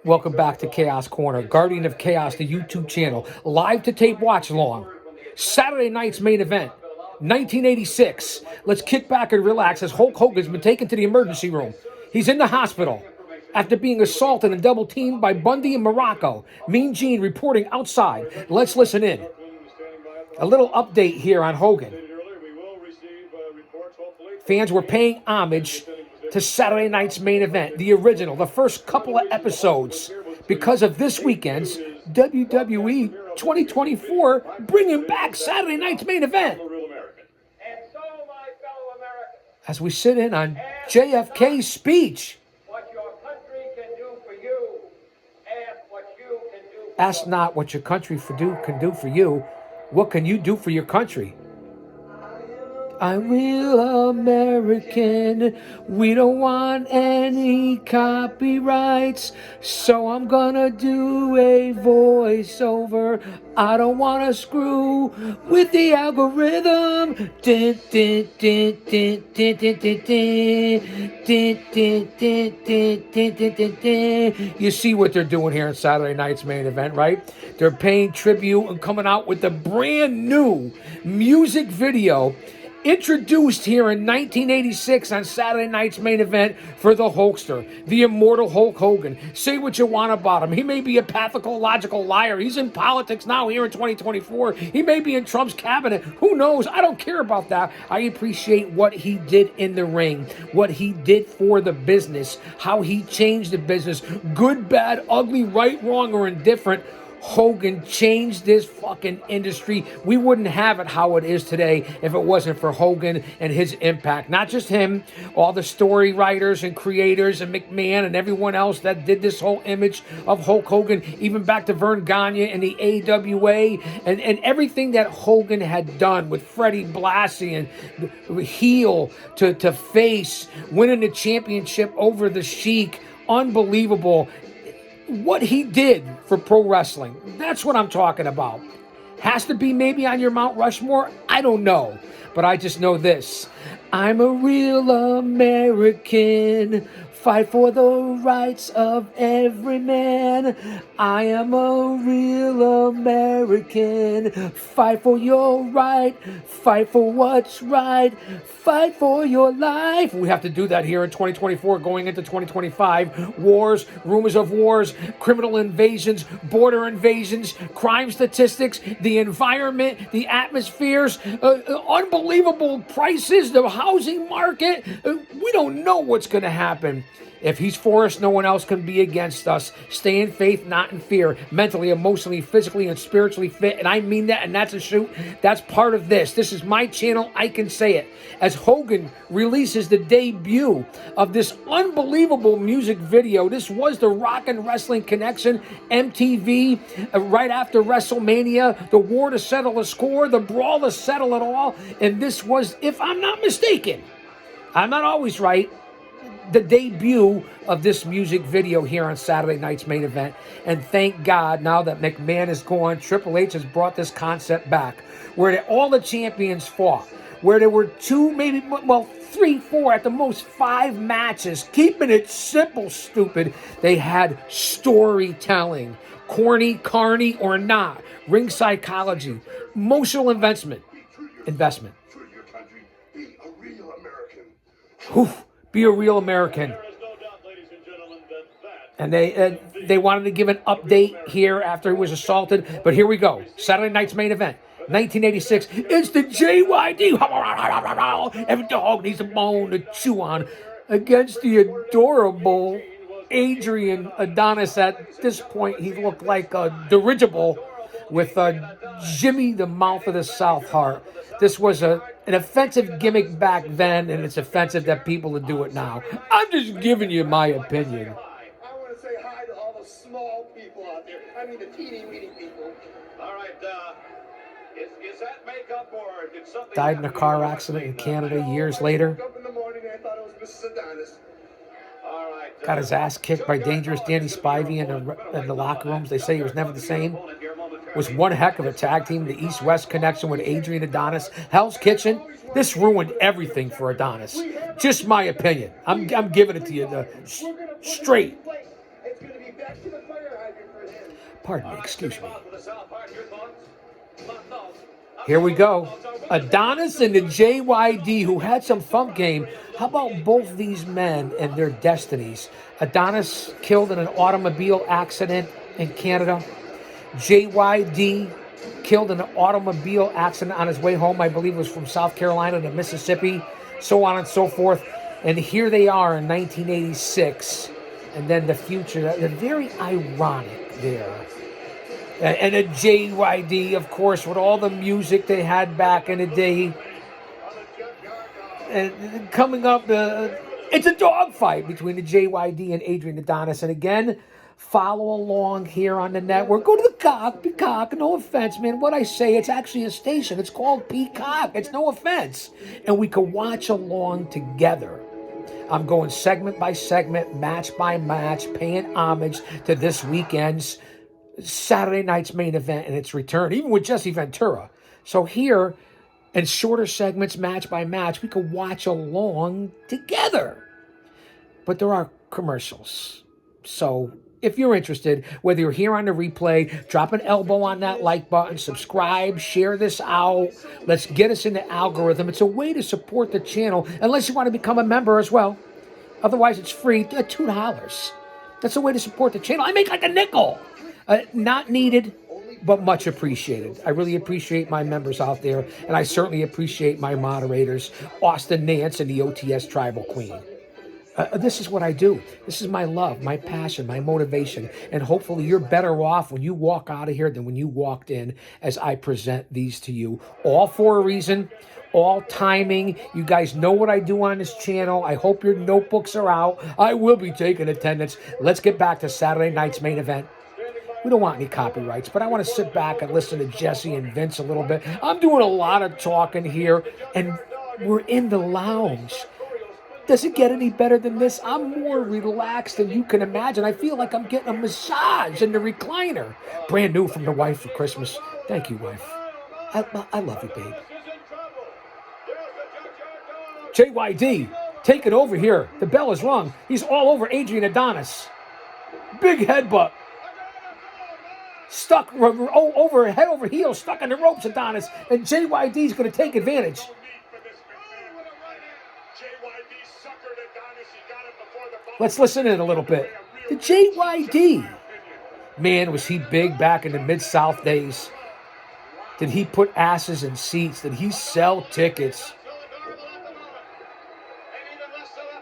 Welcome back to Chaos Corner, Guardian of Chaos, the YouTube channel. Live to tape watch along. Saturday night's main event, 1986. Let's kick back and relax as Hulk Hogan's been taken to the emergency room. He's in the hospital after being assaulted and double teamed by Bundy and Morocco. Mean Gene reporting outside. Let's listen in. A little update here on Hogan. Fans were paying homage to Saturday night's main event, the original, the first couple of episodes, because of this weekend's WWE 2024 bringing back Saturday night's main event. As we sit in on JFK's speech, ask not what your country can do for you. What can you do for your country? I'm real American. We don't want any copyrights, so I'm gonna do a voiceover. I don't wanna screw with the algorithm. Din, din, din, din, din, din, din, din. Din, din, din, din, din, din, din, din. You see what they're doing here in Saturday night's main event, right? They're paying tribute and coming out with a brand new music video introduced here in 1986 on Saturday night's main event for the Hulkster, the immortal Hulk Hogan. Say what you want about him. He may be a pathological liar. He's in politics now here in 2024. He may be in Trump's cabinet. Who knows? I don't care about that. I appreciate what he did in the ring, what he did for the business, how he changed the business. Good, bad, ugly, right, wrong, or indifferent. Hogan changed this fucking industry. We wouldn't have it how it is today if it wasn't for Hogan and his impact. Not just him, all the story writers and creators and McMahon and everyone else that did this whole image of Hulk Hogan, even back to Vern Gagne and the AWA and everything that Hogan had done with Freddie Blassie and heel to face, winning the championship over the Sheik. Unbelievable. What he did for pro wrestling, that's what I'm talking about. Has to be maybe on your Mount Rushmore? I don't know. But I just know this. I'm a real American. Fight for the rights of every man. I am a real American. Fight for your right. Fight for what's right. Fight for your life. We have to do that here in 2024 going into 2025. Wars, rumors of wars, criminal invasions, border invasions, crime statistics, the environment, the atmospheres, unbelievable prices, the housing market. We don't know what's going to happen. If he's for us, no one else can be against us. Stay in faith, not in fear. Mentally, emotionally, physically, and spiritually fit. And I mean that, and that's a shoot. That's part of this. This is my channel. I can say it. As Hogan releases the debut of this unbelievable music video, this was the Rock and Wrestling Connection, MTV, right after WrestleMania, the war to settle a score, the brawl to settle it all. And this was, if I'm not mistaken, I'm not always right, the debut of this music video here on Saturday night's main event. And thank God, now that McMahon is gone, Triple H has brought this concept back, where all the champions fought, where there were two, maybe, well, 3, 4, at the most 5 matches. Keeping it simple, stupid. They had storytelling, corny, carny, or not. Ring psychology, emotional investment. Whew. Be a real American. And they wanted to give an update here after he was assaulted. But here we go. Saturday night's main event. 1986. It's the JYD. Every dog needs a bone to chew on. Against the adorable Adrian Adonis. At this point, he looked like a dirigible with Jimmy the Mouth of the South Heart. This was an offensive gimmick back then, and it's offensive that people do it now. I'm just giving you my opinion. I want to say hi to all the small people out there. I mean the teeny-weeny people. All right, is that makeup or did something... Died in a car accident in Canada years later. I woke up in the morning and I thought it was Mrs. Adonis. All right. Got his ass kicked by Dangerous Danny Spivey in the locker rooms. They say he was never the same. Was one heck of a tag team, the East-West connection with Adrian Adonis. Hell's Kitchen, this ruined everything for Adonis. Just my opinion. I'm giving it to you straight. back to the fire hydrant for him. Pardon me, excuse me. With the South Park, your thoughts? My thoughts. Here we go. Adonis and the JYD, who had some thump game. How about both these men and their destinies? Adonis killed in an automobile accident in Canada. JYD killed in an automobile accident on his way home. I believe it was from South Carolina to Mississippi, so on and so forth. And here they are in 1986. And then the future. They're very ironic there. And a JYD, of course, with all the music they had back in the day. And coming up, it's a dogfight between the JYD and Adrian Adonis. And again, follow along here on the network. Go to the Peacock. No offense, man. What I say, it's actually a station. It's called Peacock. It's no offense. And we can watch along together. I'm going segment by segment, match by match, paying homage to this weekend's Saturday night's main event and its return, even with Jesse Ventura. So here, in shorter segments, match by match, we can watch along together. But there are commercials. So if you're interested, whether you're here on the replay, drop an elbow on that like button, subscribe, share this out. Let's get us in the algorithm. It's a way to support the channel, unless you want to become a member as well. Otherwise, it's free at $2. That's a way to support the channel. I make like a nickel. Not needed, but much appreciated. I really appreciate my members out there, and I certainly appreciate my moderators, Austin Nance and the OTS Tribal Queen. This is what I do. This is my love, my passion, my motivation, and hopefully you're better off when you walk out of here than when you walked in as I present these to you. All for a reason, all timing. You guys know what I do on this channel. I hope your notebooks are out. I will be taking attendance. Let's get back to Saturday night's main event. We don't want any copyrights, but I want to sit back and listen to Jesse and Vince a little bit. I'm doing a lot of talking here, and we're in the lounge. Does it get any better than this? I'm more relaxed than you can imagine. I feel like I'm getting a massage in the recliner. Brand new from the wife for Christmas. Thank you, wife. I love you, babe. JYD, take it over here. The bell is rung. He's all over Adrian Adonis. Big headbutt. Stuck over head over heels, stuck in the ropes, Adonis, and JYD's going to take advantage. Let's listen in a little bit. The JYD, man, was he big back in the Mid-South days? Did he put asses in seats? Did he sell tickets?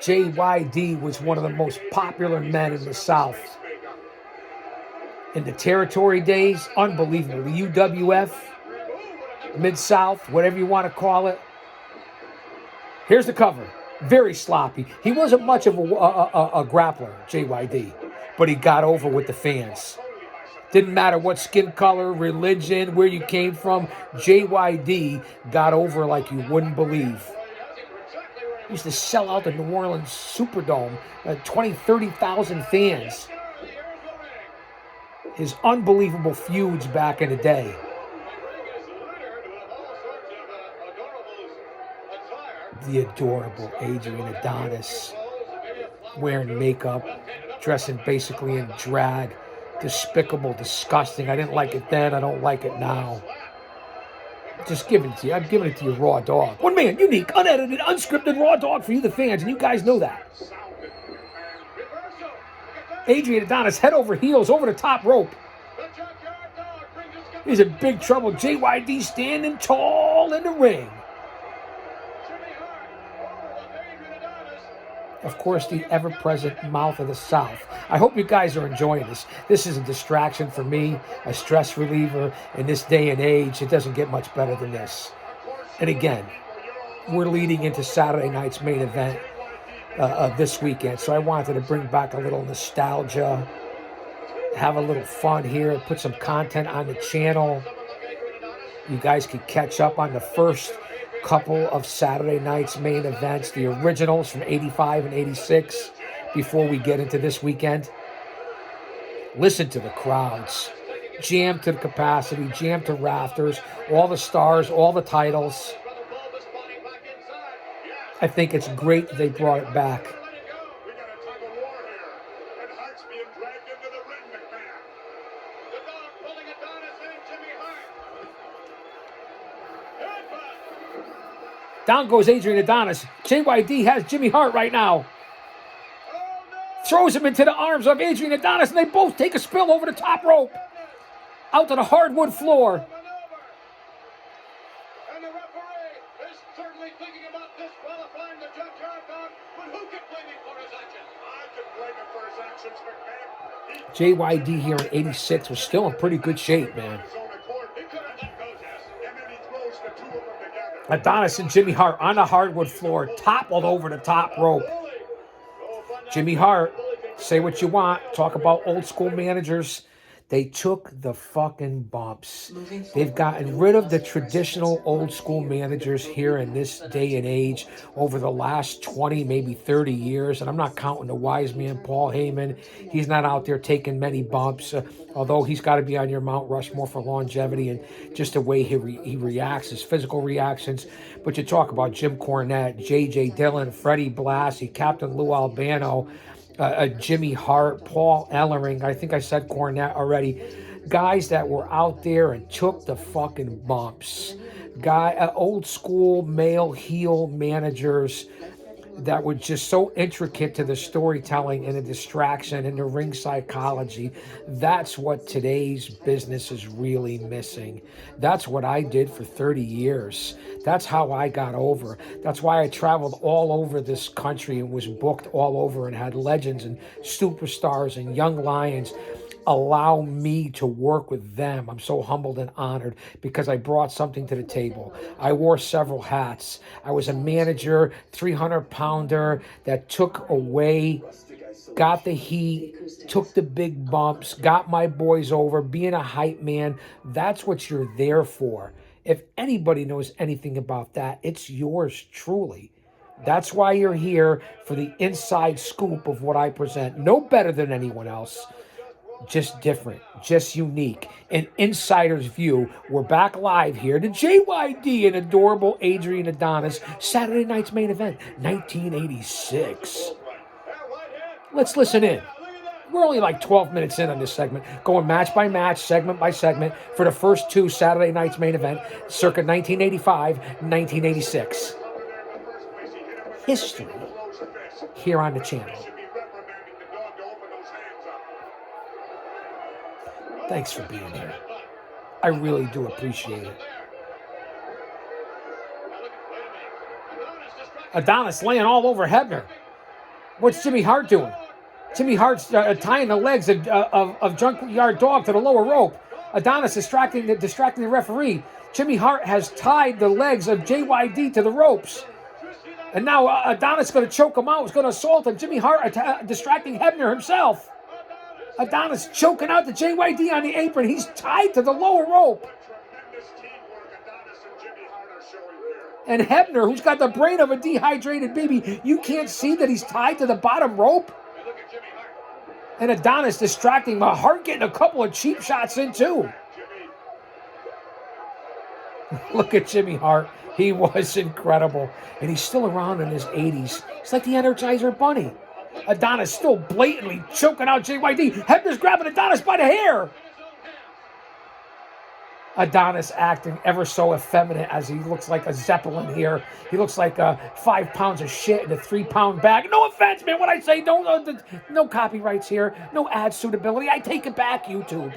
JYD was one of the most popular men in the South. In the territory days, unbelievable. The UWF, Mid-South, whatever you want to call it. Here's the cover. Very sloppy. He wasn't much of a grappler, JYD, but he got over with the fans. Didn't matter what skin color, religion, where you came from, JYD got over like you wouldn't believe. He used to sell out the New Orleans Superdome, 20, 30,000 fans. His unbelievable feuds back in the day. The adorable Adrian Adonis, wearing makeup, dressing basically in drag. Despicable, disgusting. I didn't like it then. I don't like it now. Just giving it to you. I'm giving it to you raw dog. One man, unique, unedited, unscripted raw dog for you, the fans, and you guys know that. Adrian Adonis, head over heels, over the top rope. He's in big trouble. JYD standing tall in the ring. Of course, the ever-present mouth of the South. I hope you guys are enjoying this. This is a distraction for me, a stress reliever. In this day and age, it doesn't get much better than this. And again, we're leading into Saturday night's main event this weekend. So I wanted to bring back a little nostalgia, have a little fun here, put some content on the channel. You guys could catch up on the first couple of Saturday night's main events, the originals from 85 and 86, before we get into this weekend. Listen to the crowds. Jammed to the capacity, jammed to rafters, all the stars, all the titles. I think it's great that they brought it back. Hart's being dragged into the ring, McMahon. The Dog pulling Adonis and Jimmy Hart. Headbutt. Down goes Adrian Adonis. JYD has Jimmy Hart right now. Oh, no. Throws him into the arms of Adrian Adonis, and they both take a spill over the top rope. Out to the hardwood floor. And the referee is certainly thinking about disqualifying the Judge Hart Dog, but who can blame him for his actions? I can blame him for his actions, McMahon. JYD here in 86 was still in pretty good shape, man. He could have let go, Jess. And then he throws the two of them together. Adonis and Jimmy Hart on the hardwood floor, toppled over the top rope. Jimmy Hart, say what you want, talk about old school managers. They took the fucking bumps. They've gotten rid of the traditional old school managers here in this day and age over the last 20, maybe 30 years. And I'm not counting the wise man, Paul Heyman. He's not out there taking many bumps, although he's got to be on your Mount Rushmore for longevity and just the way he reacts, his physical reactions. But you talk about Jim Cornette, J.J. Dillon, Freddie Blassie, Captain Lou Albano, Jimmy Hart, Paul Ellering, I think I said Cornette already. Guys that were out there and took the fucking bumps. Old school male heel managers that were just so intricate to the storytelling and the distraction and the ring psychology. That's what today's business is really missing. That's what I did for 30 years. That's how I got over. That's why I traveled all over this country and was booked all over and had legends and superstars and young lions allow me to work with them. I'm so humbled and honored because I brought something to the table. I wore several hats. I was a manager, 300-pounder that took away, got the heat, took the big bumps, got my boys over, being a hype man. That's what you're there for. If anybody knows anything about that, it's yours truly. That's why you're here, for the inside scoop of what I present. No better than anyone else. Just different, just unique, an insider's view. We're back live here to JYD and adorable Adrian Adonis, Saturday night's main event, 1986. Let's listen in. We're only like 12 minutes in on this segment, going match by match, segment by segment, for the first two Saturday night's main event, circa 1985, 1986. History here on the channel. Thanks for being here. I really do appreciate it. Adonis laying all over Hebner. What's Jimmy Hart doing? Jimmy Hart's tying the legs of Junkyard Dog to the lower rope. Adonis distracting the referee. Jimmy Hart has tied the legs of JYD to the ropes. And now Adonis is going to choke him out. He's going to assault him. Jimmy Hart distracting Hebner himself. Adonis choking out the JYD on the apron. He's tied to the lower rope. And Hebner, who's got the brain of a dehydrated baby, you can't see that he's tied to the bottom rope. And Adonis distracting him. Hart getting a couple of cheap shots in too. Look at Jimmy Hart. He was incredible. And he's still around in his 80s. It's like the Energizer Bunny. Adonis still blatantly choking out JYD. Hebner's grabbing Adonis by the hair. Adonis acting ever so effeminate as he looks like a Zeppelin here. He looks like 5 pounds of shit in a 3-pound bag. No offense, man. What I say, no copyrights here. No ad suitability. I take it back, YouTube.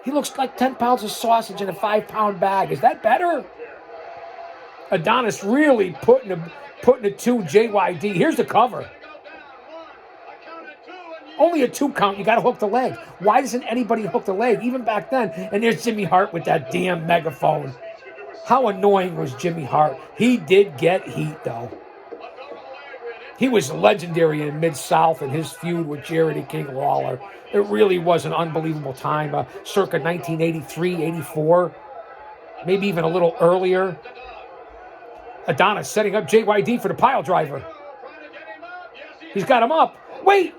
He looks like 10 pounds of sausage in a 5-pound bag. Is that better? Adonis really putting it to JYD. Here's the cover. Only a 2 count. You got to hook the leg. Why doesn't anybody hook the leg? Even back then. And there's Jimmy Hart with that damn megaphone. How annoying was Jimmy Hart? He did get heat, though. He was legendary in Mid-South in his feud with Jerry the King Lawler. It really was an unbelievable time. Circa 1983, 84. Maybe even a little earlier. Adonis setting up JYD for the pile driver. He's got him up. Wait!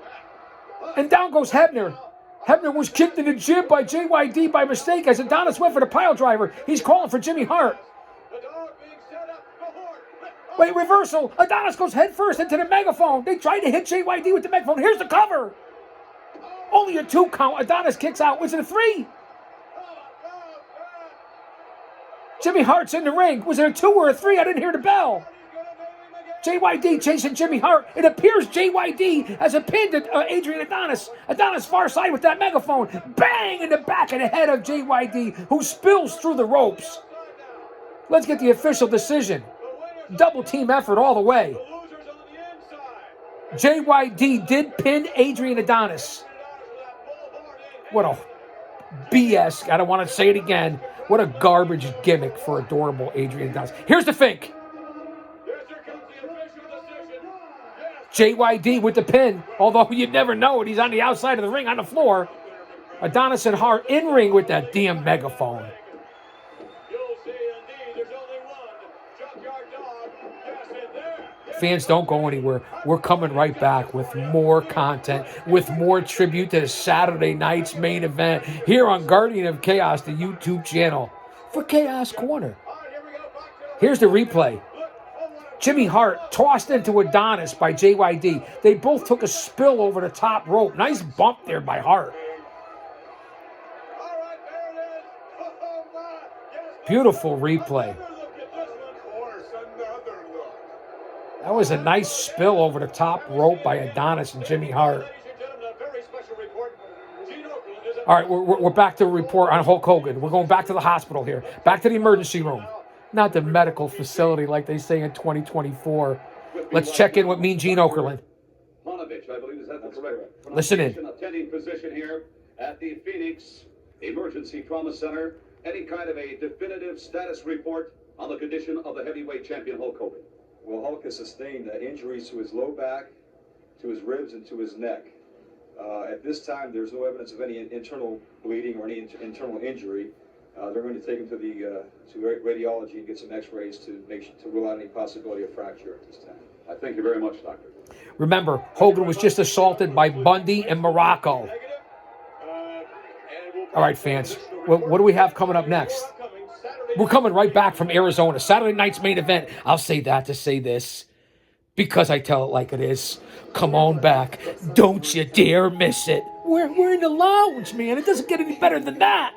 And down goes Hebner. Hebner was kicked in the jib by JYD by mistake as Adonis went for the pile driver. He's calling for Jimmy Hart. Wait, reversal. Adonis goes head first into the megaphone. They tried to hit JYD with the megaphone. Here's the cover. Only a 2 count. Adonis kicks out. Was it a 3? Jimmy Hart's in the ring. Was it a 2 or a 3? I didn't hear the bell. JYD chasing Jimmy Hart. It appears JYD has a pinned Adrian Adonis. Adonis far side with that megaphone. Bang in the back of the head of JYD, who spills through the ropes. Let's get the official decision. Double team effort all the way. JYD did pin Adrian Adonis. What a BS. I don't want to say it again. What a garbage gimmick for adorable Adrian Adonis. Here's the fake. JYD with the pin, although you'd never know it. He's on the outside of the ring on the floor. Adonis and Hart in ring with that damn megaphone. Fans, don't go anywhere. We're coming right back with more content, with more tribute to Saturday night's main event here on Guardian of Chaos, the YouTube channel for Chaos Corner. Here's the replay. Jimmy Hart tossed into Adonis by JYD. They both took a spill over the top rope. Nice bump there by Hart. Beautiful replay. That was a nice spill over the top rope by Adonis and Jimmy Hart. All right, we're back to a report on Hulk Hogan. We're going back to the hospital here. Back to the emergency room. Not the medical facility like they say in 2024. Let's check in with Mean Gene Okerlund. Listen in. Attending physician here at the Phoenix Emergency Trauma Center. Any kind of a definitive status report on the condition of the heavyweight champion Hulk Hogan? Well, Hulk has sustained injuries to his low back, to his ribs, and to his neck. At this time, there's no evidence of any internal bleeding or any internal injury. They're going to take him to the to radiology and get some X-rays to rule out any possibility of fracture at this time. I thank you very much, Doctor. Remember, Hogan was just assaulted by Bundy and Morocco. All right, fans, what do we have coming up next? We're coming right back from Arizona. Saturday night's main event. I'll say that to say this, because I tell it like it is. Come on back. Don't you dare miss it. We're in the lounge, man. It doesn't get any better than that.